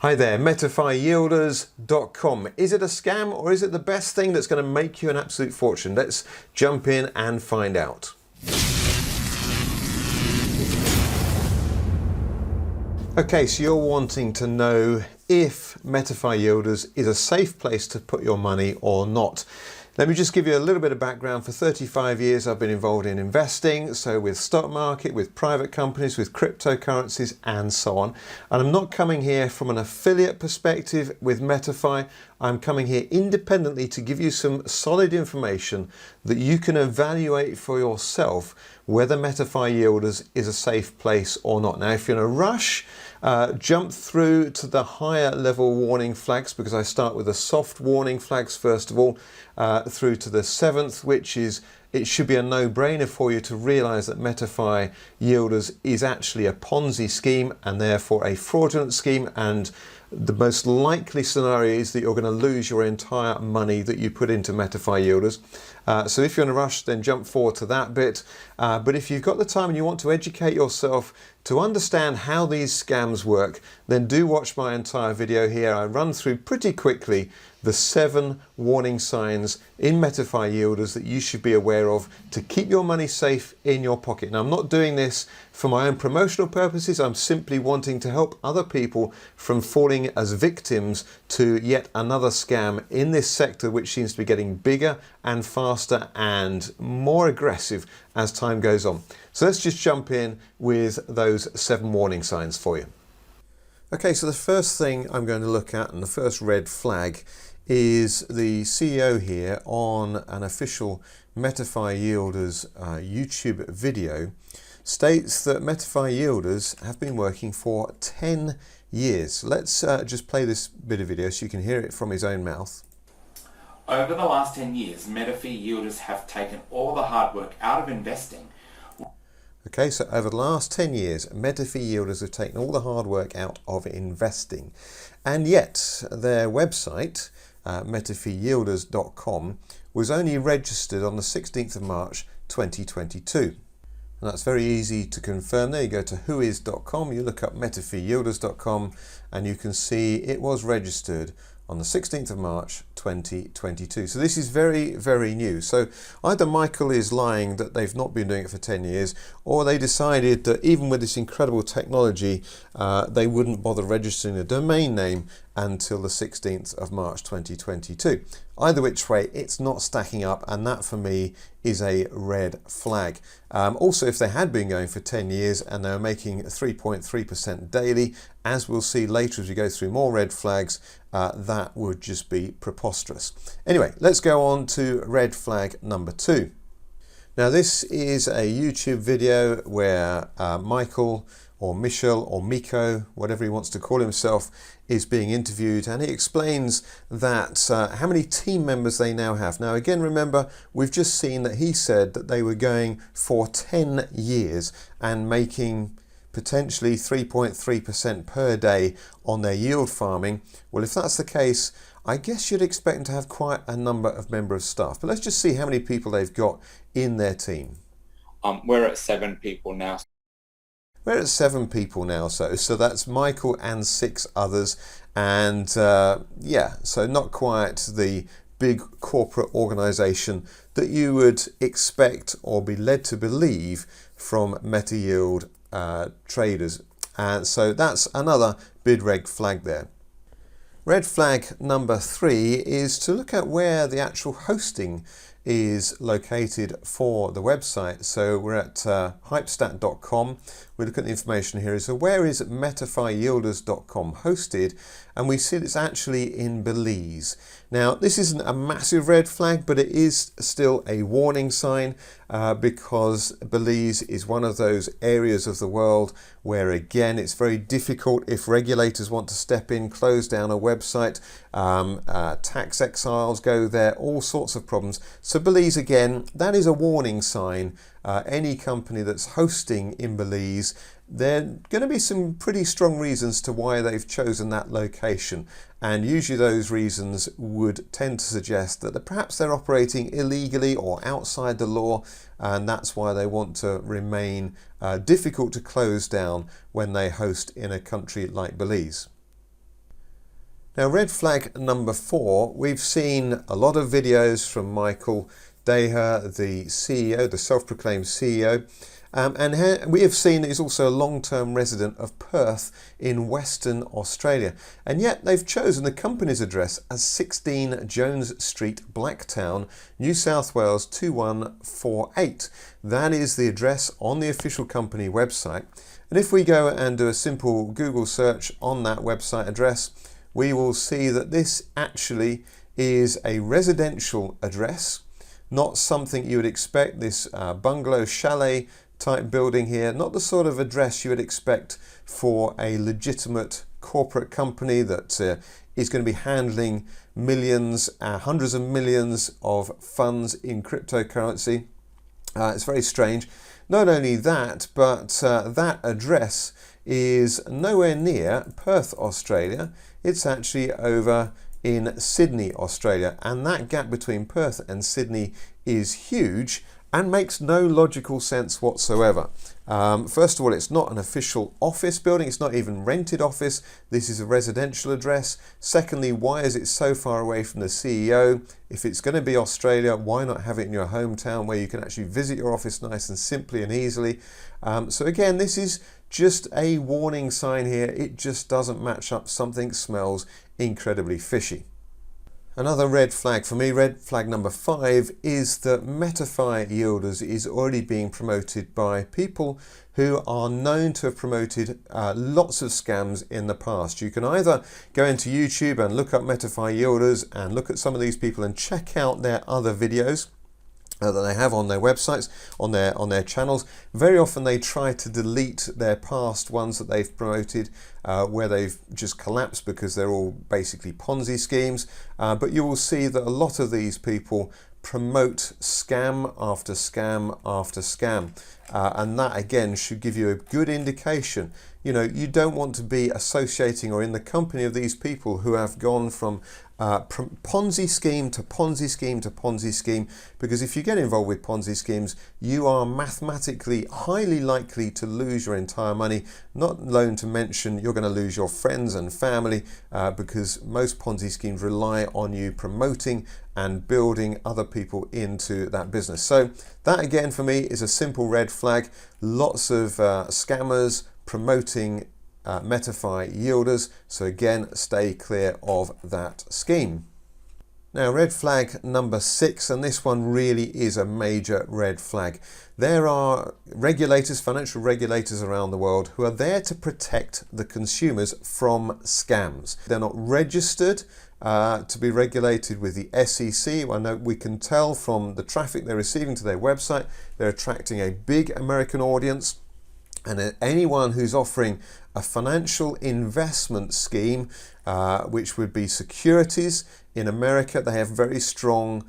Hi there, MetaFiYielders.com. Is it a scam or is it the best thing that's going to make you an absolute fortune? Let's jump in and find out. Okay, so you're wanting to know if MetaFi Yielders is a safe place to put your money or not. Let me just give you a little bit of background. For 35 years I've been involved in investing, so with stock market, with private companies, with cryptocurrencies and so on. And I'm not coming here from an affiliate perspective with MetaFi. I'm coming here independently to give you some solid information that you can evaluate for yourself whether MetaFi Yielders is a safe place or not. Now, if you're in a rush, jump through to the higher level warning flags, because I start with the soft warning flags first of all, through to the 7th, which is, it should be a no-brainer for you to realize that MetaFi Yielders is actually a Ponzi scheme and therefore a fraudulent scheme, and the most likely scenario is that you're going to lose your entire money that you put into MetaFi Yielders. So if you're in a rush, then jump forward to that bit. But if you've got the time and you want to educate yourself to understand how these scams work, then do watch my entire video here. I run through pretty quickly the 7 warning signs in MetaFi Yielders that you should be aware of to keep your money safe in your pocket. Now, I'm not doing this for my own promotional purposes. I'm simply wanting to help other people from falling as victims to yet another scam in this sector, which seems to be getting bigger and faster and more aggressive as time goes on. So let's just jump in with those 7 warning signs for you. Okay, so the first thing I'm going to look at, and the first red flag, is the CEO here on an official MetaFi Yielders YouTube video states that MetaFi Yielders have been working for 10 years. Let's just play this bit of video so you can hear it from his own mouth. Over the last 10 years, MetaFi Yielders have taken all the hard work out of investing. Okay, so over the last 10 years, MetaFi Yielders have taken all the hard work out of investing. And yet, their website, MetaFiYielders.com, was only registered on the 16th of March 2022. And that's very easy to confirm. There you go to whois.com, you look up MetaFiYielders.com, and you can see it was registered on the 16th of March 2022. So this is very, very new. So either Michael is lying that they've not been doing it for 10 years, or they decided that even with this incredible technology, they wouldn't bother registering a domain name until the 16th of March 2022. Either which way, it's not stacking up, and that for me is a red flag. Also, if they had been going for 10 years and they were making 3.3% daily, as we'll see later as we go through more red flags, that would just be preposterous. Anyway, let's go on to red flag number 2. Now, this is a YouTube video where Michael or Michel or Miko, whatever he wants to call himself, is being interviewed, and he explains that how many team members they now have. Now, again, remember, we've just seen that he said that they were going for 10 years and making potentially 3.3% per day on their yield farming. Well, if that's the case, I guess you'd expect them to have quite a number of members of staff. But let's just see how many people they've got in their team. We're at 7 people now. We're at 7 people now, so that's Michael and 6 others, and yeah, so not quite the big corporate organization that you would expect or be led to believe from MetaYield traders. And so that's another big red flag there. Red flag number 3 is to look at where the actual hosting is located for the website. So we're at hypestat.com. We look at the information here. So where is MetaFiYielders.com hosted? And we see it's actually in Belize. Now, this isn't a massive red flag, but it is still a warning sign because Belize is one of those areas of the world where, again, it's very difficult if regulators want to step in, close down a website, tax exiles go there, all sorts of problems. So Belize, again, that is a warning sign. Any company that's hosting in Belize, there are going to be some pretty strong reasons to why they've chosen that location, and usually those reasons would tend to suggest that perhaps they're operating illegally or outside the law, and that's why they want to remain difficult to close down when they host in a country like Belize. Now, red flag number 4, we've seen a lot of videos from Michael Daher, the CEO, the self-proclaimed CEO, and we have seen that he's also a long-term resident of Perth in Western Australia. And yet they've chosen the company's address as 16 Jones Street, Blacktown, New South Wales 2148. That is the address on the official company website. And if we go and do a simple Google search on that website address, we will see that this actually is a residential address, not something you would expect, this bungalow chalet type building here, not the sort of address you would expect for a legitimate corporate company that is going to be handling millions, hundreds of millions of funds in cryptocurrency. It's very strange. Not only that, but that address is nowhere near Perth, Australia. It's actually over in Sydney, Australia, and that gap between Perth and Sydney is huge and makes no logical sense whatsoever. First of all, it's not an official office building, it's not even rented office, this is a residential address. Secondly, why is it so far away from the CEO? If it's going to be Australia, why not have it in your hometown where you can actually visit your office nice and simply and easily? So again, this is just a warning sign here. It just doesn't match up. Something smells incredibly fishy. Another red flag for me, red flag number 5, is that MetaFi Yielders is already being promoted by people who are known to have promoted lots of scams in the past. You can either go into YouTube and look up MetaFi Yielders and look at some of these people and check out their other videos that they have on their websites, on their channels. Very often they try to delete their past ones that they've promoted where they've just collapsed because they're all basically Ponzi schemes. But you will see that a lot of these people promote scam after scam after scam. And that again should give you a good indication. You know, you don't want to be associating or in the company of these people who have gone from Ponzi scheme to Ponzi scheme to Ponzi scheme, because if you get involved with Ponzi schemes, you are mathematically highly likely to lose your entire money, not alone to mention you're going to lose your friends and family because most Ponzi schemes rely on you promoting and building other people into that business. So that again for me is a simple red flag. Lots of scammers promoting MetaFi Yielders, so again stay clear of that scheme. Now red flag number 6, and this one really is a major red flag. There are regulators, financial regulators around the world who are there to protect the consumers from scams. They're not registered to be regulated with the SEC. I know we can tell from the traffic they're receiving to their website, they're attracting a big American audience. And anyone who's offering a financial investment scheme, which would be securities in America, they have very strong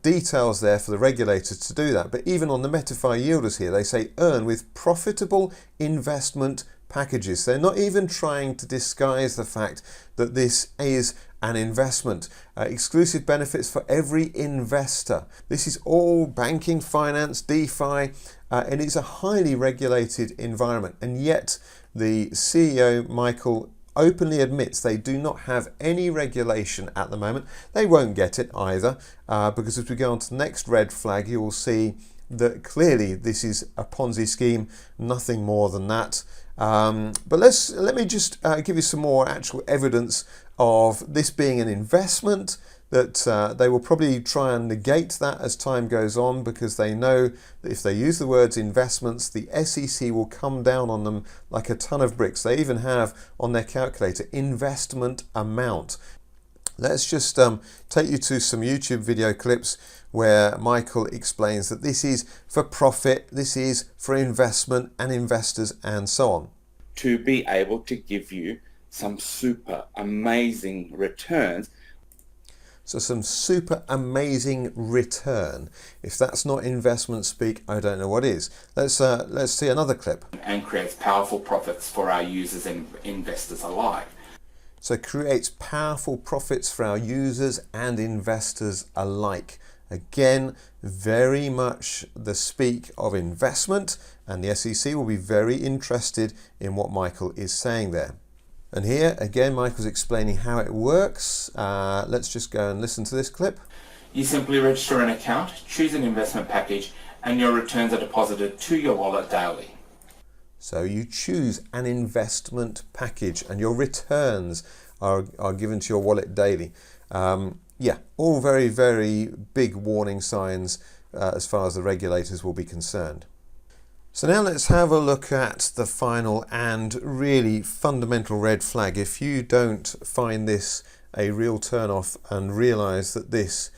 details there for the regulators to do that. But even on the MetaFi Yielders here, they say earn with profitable investment packages. They're not even trying to disguise the fact that this is an investment. Exclusive benefits for every investor. This is all banking, finance, DeFi, and it's a highly regulated environment. And yet the CEO, Michael, openly admits they do not have any regulation at the moment. They won't get it either, because as we go on to the next red flag, you will see that clearly this is a Ponzi scheme, nothing more than that. But let me just give you some more actual evidence of this being an investment, that they will probably try and negate that as time goes on, because they know that if they use the words investments, the SEC will come down on them like a ton of bricks. They even have on their calculator investment amount. Let's just take you to some YouTube video clips where Michael explains that this is for profit, this is for investment and investors and so on. To be able to give you some super amazing returns. So some super amazing return. If that's not investment speak, I don't know what is. Let's see another clip. And creates powerful profits for our users and investors alike. So creates powerful profits for our users and investors alike. Again, very much the speak of investment, and the SEC will be very interested in what Michael is saying there. And here again, Michael's explaining how it works. Let's just go and listen to this clip. You simply register an account, choose an investment package, and your returns are deposited to your wallet daily. So you choose an investment package and your returns are given to your wallet daily. Yeah, all very, very big warning signs as far as the regulators will be concerned. So now let's have a look at the final and really fundamental red flag. If you don't find this a real turn-off and realise that this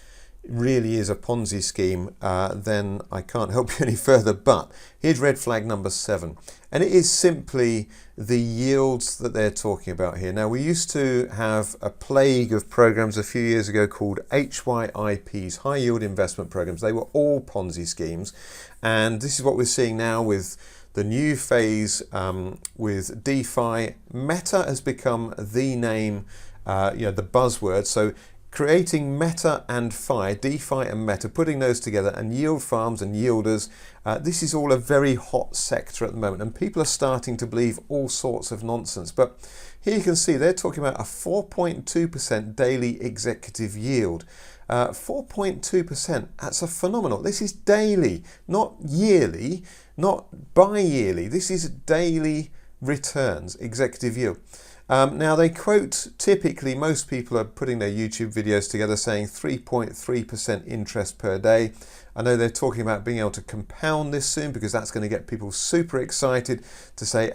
really is a Ponzi scheme, then I can't help you any further. But here's red flag number 7, and it is simply the yields that they're talking about here. Now, we used to have a plague of programs a few years ago called HYIPs, high yield investment programs. They were all Ponzi schemes, and this is what we're seeing now with the new phase with DeFi. Meta has become the name, the buzzword. So creating Meta and Fi, DeFi and Meta, putting those together, and yield farms and yielders, this is all a very hot sector at the moment, and people are starting to believe all sorts of nonsense. But here you can see they're talking about a 4.2% daily executive yield. 4.2%, that's a phenomenal. This is daily, not yearly, not bi-yearly. This is daily returns, executive yield. Now they quote, typically most people are putting their YouTube videos together saying 3.3% interest per day. I know they're talking about being able to compound this soon, because that's going to get people super excited to say,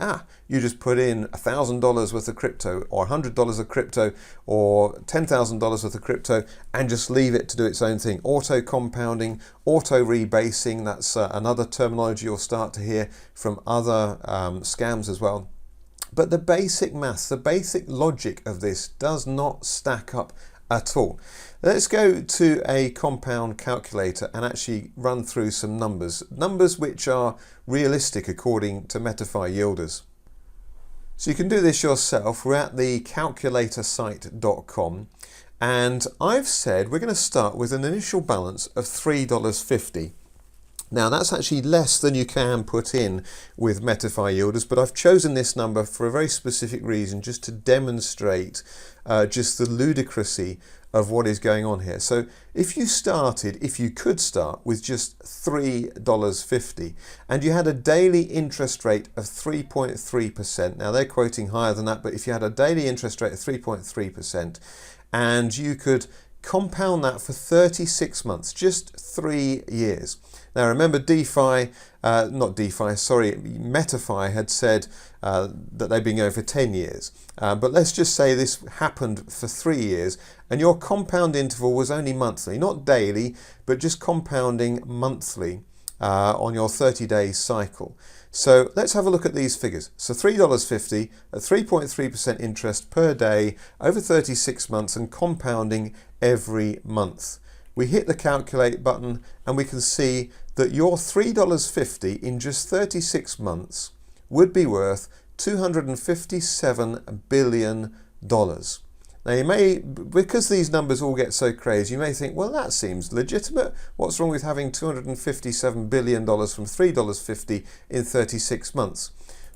you just put in $1,000 worth of crypto, or $100 of crypto, or $10,000 worth of crypto, and just leave it to do its own thing. Auto compounding, auto rebasing, that's another terminology you'll start to hear from other scams as well. But the basic maths, the basic logic of this does not stack up at all. Let's go to a compound calculator and actually run through some numbers which are realistic according to MetaFi Yielders. So you can do this yourself. We're at the calculatorsite.com, and I've said we're going to start with an initial balance of $3.50. Now that's actually less than you can put in with MetaFi Yielders, but I've chosen this number for a very specific reason, just to demonstrate just the ludicrousy of what is going on here. So if you could start with just $3.50, and you had a daily interest rate of 3.3%, now they're quoting higher than that, but if you had a daily interest rate of 3.3%, and you could compound that for 36 months, just 3 years. Now remember MetaFi had said that they've been going for 10 years. But let's just say this happened for 3 years, and your compound interval was only monthly, not daily, but just compounding monthly on your 30-day cycle. So let's have a look at these figures. So $3.50 at 3.3% interest per day over 36 months and compounding every month. We hit the calculate button and we can see that your $3.50 in just 36 months would be worth $257 billion. Now you may, because these numbers all get so crazy, you may think, well, that seems legitimate. What's wrong with having $257 billion from $3.50 in 36 months?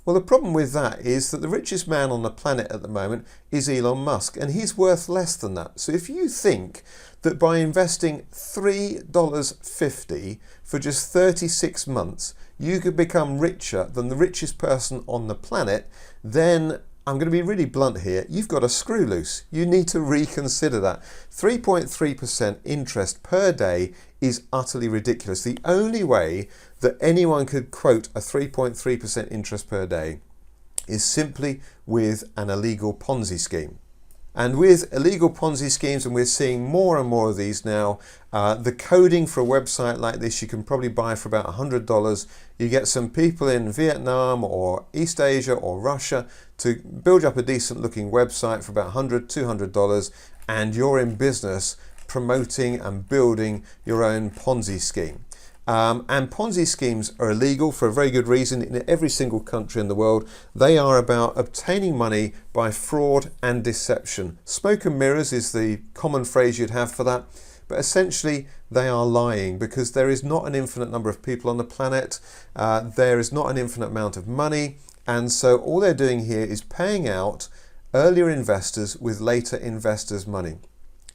Well, the problem with that is that the richest man on the planet at the moment is Elon Musk, and he's worth less than that. So if you think that by investing $3.50 for just 36 months, you could become richer than the richest person on the planet, then I'm going to be really blunt here. You've got a screw loose. You need to reconsider that. 3.3% interest per day is utterly ridiculous. The only way that anyone could quote a 3.3% interest per day is simply with an illegal Ponzi scheme. And with illegal Ponzi schemes, and we're seeing more and more of these now, the coding for a website like this you can probably buy for about $100. You get some people in Vietnam or East Asia or Russia to build up a decent looking website for about $100, $200, and you're in business promoting and building your own Ponzi scheme. And Ponzi schemes are illegal for a very good reason in every single country in the world. They are about obtaining money by fraud and deception. Smoke and mirrors is the common phrase you'd have for that. But essentially, they are lying, because there is not an infinite number of people on the planet. There is not an infinite amount of money. And so all they're doing here is paying out earlier investors with later investors' money.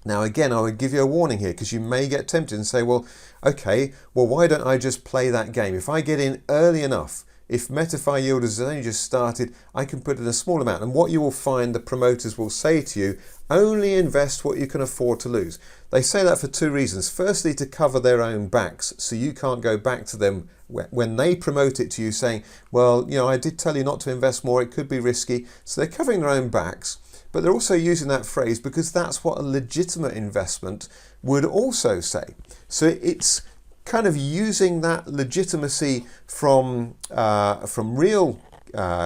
Now again, I would give you a warning here, because you may get tempted and say, well, okay, well, why don't I just play that game? If I get in early enough, if MetaFi Yielders has only just started, I can put in a small amount. And what you will find, the promoters will say to you, only invest what you can afford to lose. They say that for two reasons. Firstly, to cover their own backs, so you can't go back to them when they promote it to you saying, well, you know, I did tell you not to invest more, it could be risky. So they're covering their own backs, but they're also using that phrase because that's what a legitimate investment would also say. So it's kind of using that legitimacy from real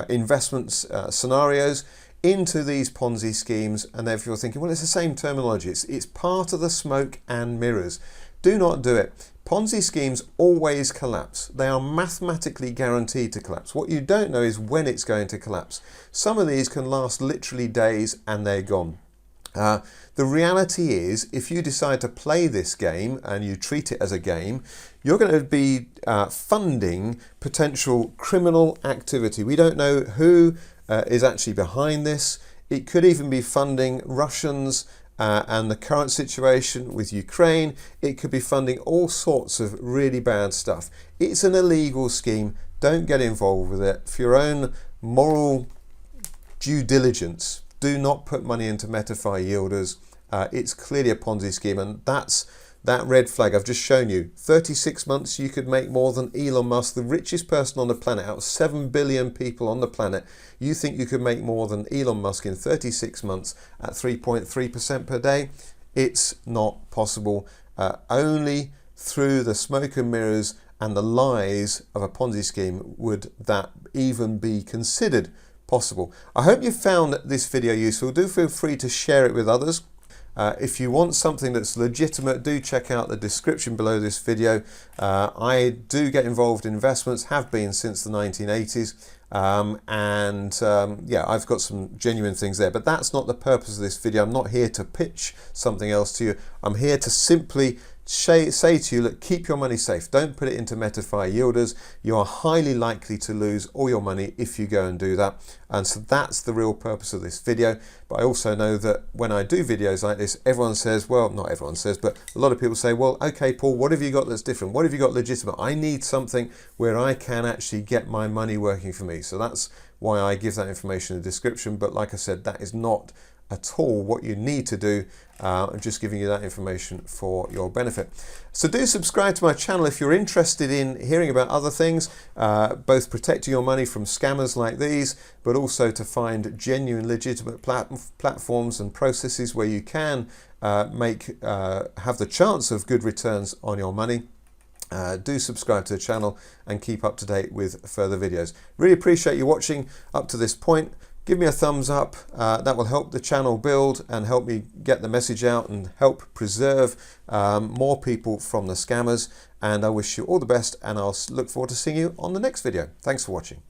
investments scenarios into these Ponzi schemes, and therefore you're thinking, well, it's the same terminology. It's part of the smoke and mirrors. Do not do it. Ponzi schemes always collapse. They are mathematically guaranteed to collapse. What you don't know is when it's going to collapse. Some of these can last literally days and they're gone. The reality is, if you decide to play this game and you treat it as a game, you're going to be funding potential criminal activity. We don't know who is actually behind this. It could even be funding Russians and the current situation with Ukraine. It could be funding all sorts of really bad stuff. It's an illegal scheme. Don't get involved with it. For your own moral due diligence, do not put money into MetaFi Yielders. It's clearly a Ponzi scheme, and that's that red flag I've just shown you. 36 months you could make more than Elon Musk, the richest person on the planet. Out of 7 billion people on the planet, you think you could make more than Elon Musk in 36 months at 3.3% per day? It's not possible. Only through the smoke and mirrors and the lies of a Ponzi scheme would that even be considered possible. I hope you found this video useful. Do feel free to share it with others. If you want something that's legitimate, do check out the description below this video. I do get involved in investments, have been since the 1980s, yeah, I've got some genuine things there, but that's not the purpose of this video. I'm not here to pitch something else to you. I'm here to simply say to you, look, keep your money safe. Don't put it into MetaFi Yielders. You are highly likely to lose all your money if you go and do that. And so that's the real purpose of this video. But I also know that when I do videos like this, everyone says, well, not everyone says, but a lot of people say, well, okay, Paul, what have you got that's different? What have you got legitimate? I need something where I can actually get my money working for me. So that's why I give that information in the description. But like I said, that is not at all what you need to do. I'm just giving you that information for your benefit. So do subscribe to my channel if you're interested in hearing about other things, both protecting your money from scammers like these, but also to find genuine legitimate platforms and processes where you can have the chance of good returns on your money. Do subscribe to the channel and keep up to date with further videos. Really appreciate you watching up to this point. Give me a thumbs up. That will help the channel build and help me get the message out and help preserve more people from the scammers. And I wish you all the best, and I'll look forward to seeing you on the next video. Thanks for watching.